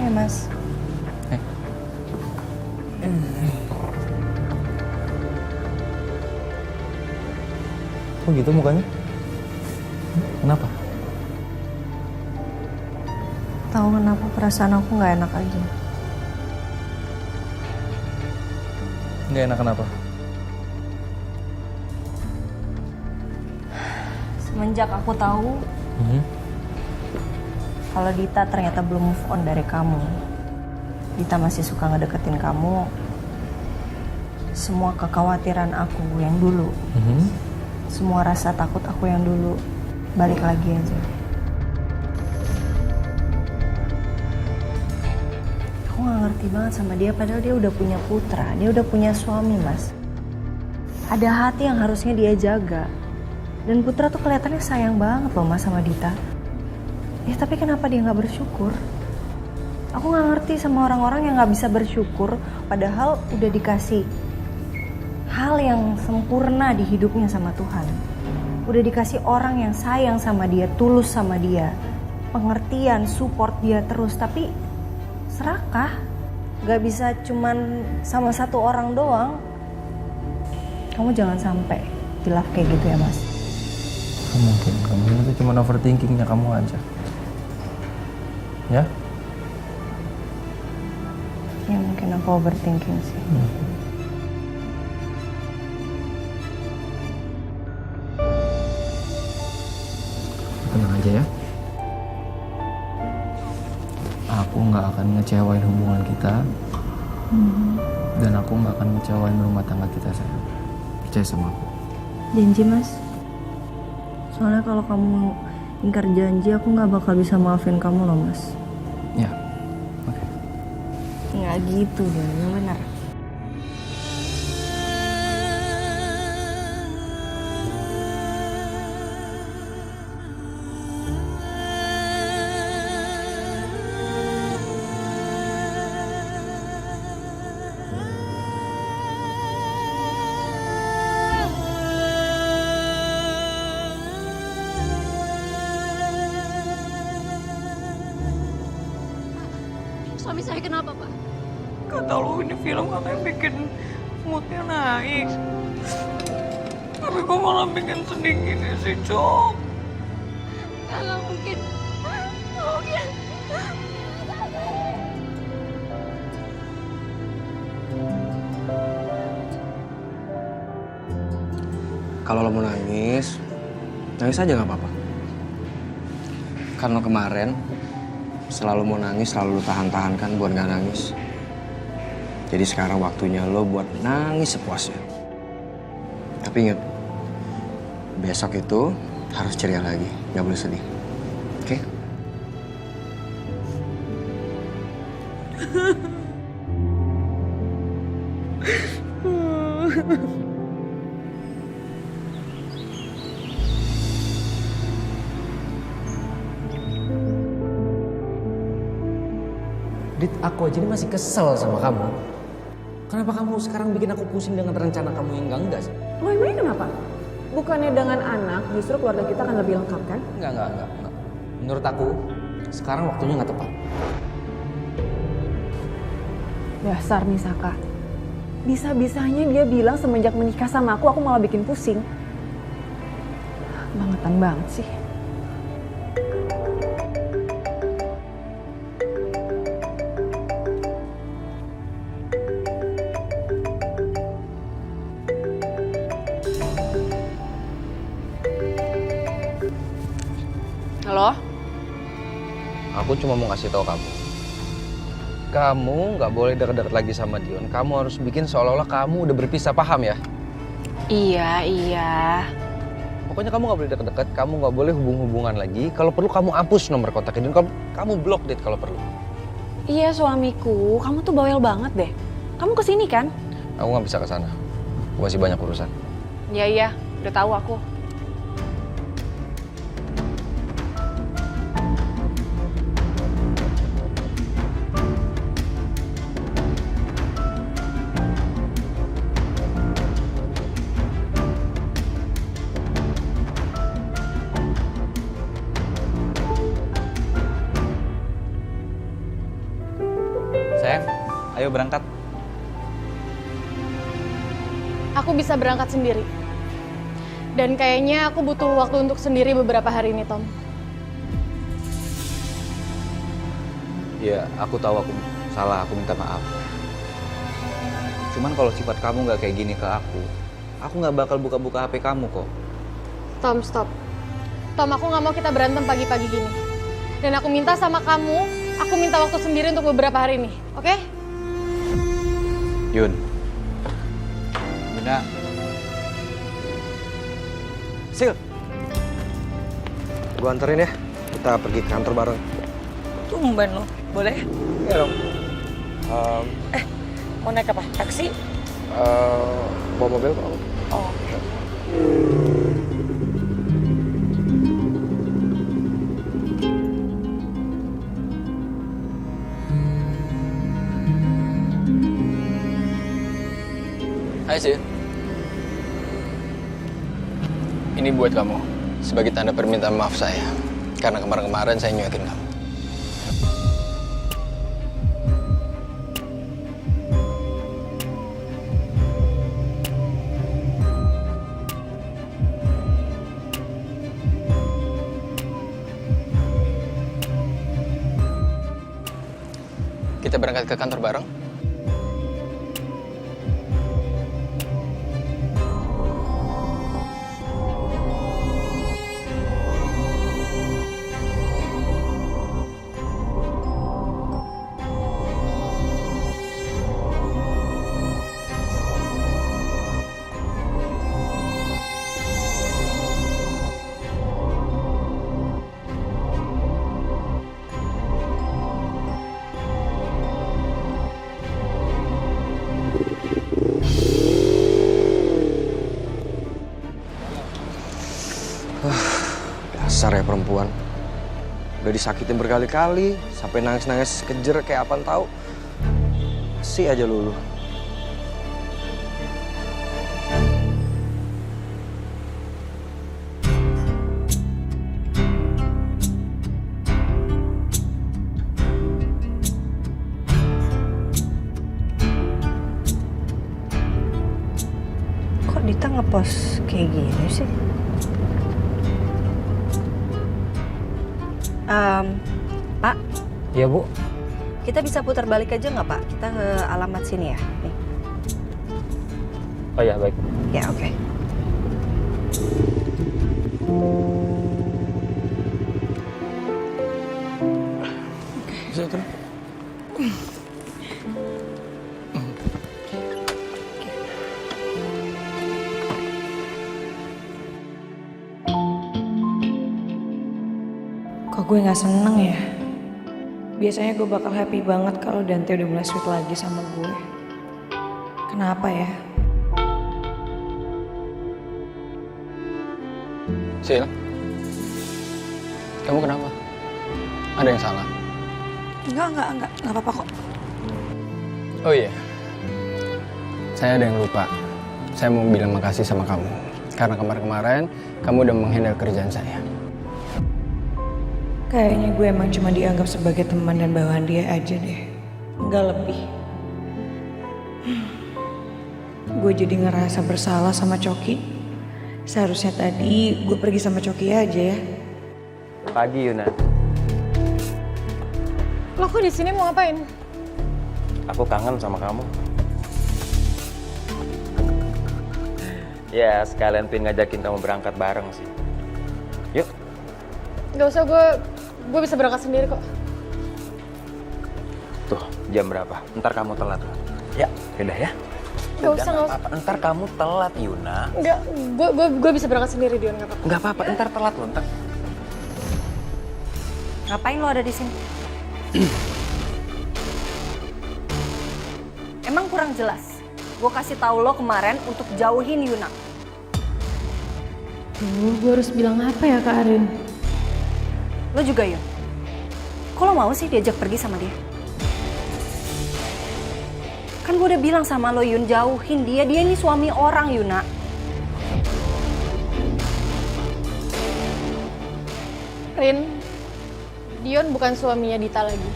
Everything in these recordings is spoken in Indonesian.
Iya, Mas. Kok gitu mukanya? Kenapa? Tahu kenapa perasaan aku nggak enak aja. Nggak enak kenapa? Semenjak aku tahu kalau Dita ternyata belum move on dari kamu, Dita masih suka ngedeketin kamu, semua kekhawatiran aku yang dulu, semua rasa takut aku yang dulu, balik lagi aja. Aku gak ngerti banget sama dia, padahal dia udah punya putra, dia udah punya suami, Mas. Ada hati yang harusnya dia jaga. Dan Putra tuh kelihatannya sayang banget loh, Mas, sama Dita. Ya tapi kenapa dia gak bersyukur? Aku gak ngerti sama orang-orang yang gak bisa bersyukur, padahal udah dikasih hal yang sempurna di hidupnya sama Tuhan. Udah dikasih orang yang sayang sama dia, tulus sama dia, pengertian, support dia terus, tapi serakah. Gak bisa cuman sama satu orang doang. Kamu jangan sampai hilaf kayak gitu ya, Mas. Mungkin kamu itu cuma overthinkingnya kamu aja. Ya? Ya mungkin aku overthinking sih. Tenang aja ya. Aku nggak akan ngecewain hubungan kita. Dan aku nggak akan ngecewain rumah tangga kita, sayang. Percaya sama aku. Janji, Mas. Soalnya kalau kamu ingkar janji, aku nggak bakal bisa maafin kamu loh, Mas. Ya, oke. Nggak gitu dong, yang benar. Suami saya kenapa, Pak? Gak tau ini film katanya bikin moodnya naik. Tapi kok malah bikin sedih gini sih, Cok? Nggak mungkin. Nggak mungkin. Kalau lo mau nangis, nangis aja nggak apa-apa. Karena kemarin selalu mau nangis, selalu lo tahan-tahan kan buat nggak nangis. Jadi sekarang waktunya lo buat nangis sepuasnya. Tapi inget, besok itu harus ceria lagi, nggak boleh sedih. Oke? Dit, aku aja ini masih kesel sama kamu. Kenapa kamu sekarang bikin aku pusing dengan rencana kamu yang enggak sih? Oh emangnya kenapa? Bukannya dengan anak justru keluarga kita akan lebih lengkap kan? Enggak. Menurut aku, sekarang waktunya nggak tepat. Dasar nih Saka. Bisa-bisanya dia bilang semenjak menikah sama aku malah bikin pusing. Bangetan banget sih. Halo? Aku cuma mau kasih tahu kamu. Kamu nggak boleh deket-deket lagi sama Dion. Kamu harus bikin seolah-olah kamu udah berpisah, paham ya? Iya. Pokoknya kamu nggak boleh deket-deket, kamu nggak boleh hubung-hubungan lagi. Kalau perlu kamu hapus nomor kontaknya Dion. Kamu blok dia kalau perlu. Iya suamiku, kamu tuh bawel banget deh. Kamu kesini kan? Aku nggak bisa ke sana. Aku masih banyak urusan. Iya, udah tahu aku. Ayo berangkat. Aku bisa berangkat sendiri. Dan kayaknya aku butuh waktu untuk sendiri beberapa hari ini, Tom. Ya, aku tahu aku salah, aku minta maaf. Cuman kalau sifat kamu nggak kayak gini ke aku nggak bakal buka-buka HP kamu kok. Tom, stop. Tom, aku nggak mau kita berantem pagi-pagi gini. Dan aku minta sama kamu, aku minta waktu sendiri untuk beberapa hari ini, oke? Yun. Yuna. Sil, gua anterin ya. Kita pergi ke kantor bareng. Tumben lo, boleh? Iya dong. Mau naik apa? Taksi? Bawa mobil kok. Oh. Hai Sil. Ini buat kamu sebagai tanda permintaan maaf saya karena kemarin-kemarin saya nyuekin kamu. Kita berangkat ke kantor bareng. Dasar ya perempuan. Udah disakitin berkali-kali, sampai nangis-nangis kejer kayak apaan tahu. Masih aja lulu. Kok Dita ngepost kayak gini sih? Pak, Iya, Bu. kita bisa putar balik aja nggak Pak? Kita ke alamat sini ya. Nih. Oh ya, baik. Ya oke. Bisa turun. Kok gue gak seneng ya? Biasanya gue bakal happy banget kalau Dante udah mulai sweet lagi sama gue. Kenapa ya? Sil, kamu kenapa? Ada yang salah? Enggak apa-apa kok. Oh iya, saya ada yang lupa. Saya mau bilang makasih sama kamu. Karena kemarin-kemarin kamu udah menghandle kerjaan saya. Kayaknya gue emang cuma dianggap sebagai teman dan bawahan dia aja deh. Nggak lebih. Gue jadi ngerasa bersalah sama Coki. Seharusnya tadi gue pergi sama Coki aja ya. Pagi Yuna. Lo kok di sini mau ngapain? Aku kangen sama kamu. Ya, sekalian pengen ngajakin kamu berangkat bareng sih. Yuk. Gak usah, gue bisa berangkat sendiri kok. Tuh, jam berapa? Ntar kamu telat. Ya, yaudah ya. Gak usah. Apa-apa. Ntar kamu telat, Yuna. Enggak, gue bisa berangkat sendiri, Dion, gak apa-apa. Nggak apa-apa, ntar telat loh. Ntar. Ngapain lo ada di sini? Emang kurang jelas? Gue kasih tahu lo kemarin untuk jauhin Yuna. Gue harus bilang apa ya Kak Arin? Lo juga Yun. Kok lo mau sih diajak pergi sama dia? Kan gue udah bilang sama lo Yun, jauhin dia. Dia ini suami orang Yuna. Rin, Dion bukan suaminya Dita lagi.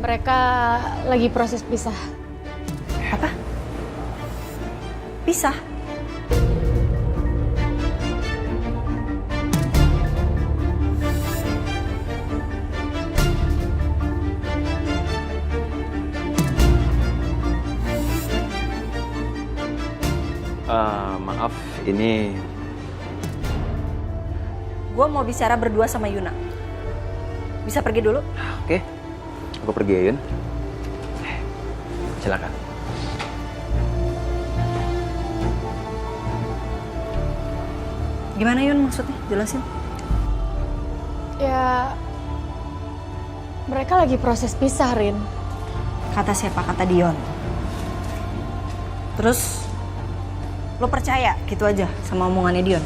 mereka lagi proses pisah. Apa? Pisah? Maaf, ini Gue mau bicara berdua sama Yuna. Bisa pergi dulu? oke. Aku pergi ya, Yun. Silakan. Gimana Yun maksudnya? Jelasin. Ya, mereka lagi proses pisah, Rin. Kata siapa? Kata Dion. Terus lo percaya gitu aja sama omongannya Dion?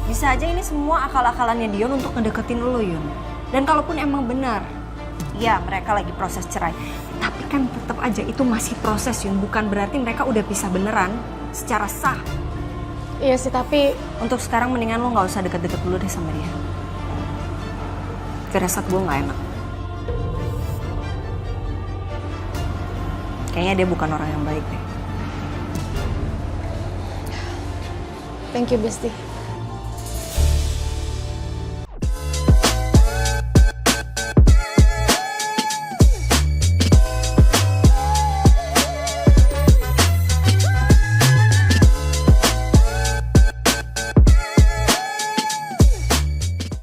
Bisa aja ini semua akal-akalannya Dion untuk ngedeketin lo, Yun. Dan kalaupun emang benar, ya mereka lagi proses cerai. Tapi kan tetap aja itu masih proses, Yun. Bukan berarti mereka udah pisah beneran secara sah. Iya sih, tapi Untuk sekarang mendingan lo nggak usah deket-deket dulu deh sama dia. Firasat gue nggak enak. Kayaknya dia bukan orang yang baik deh. thank you, Besti.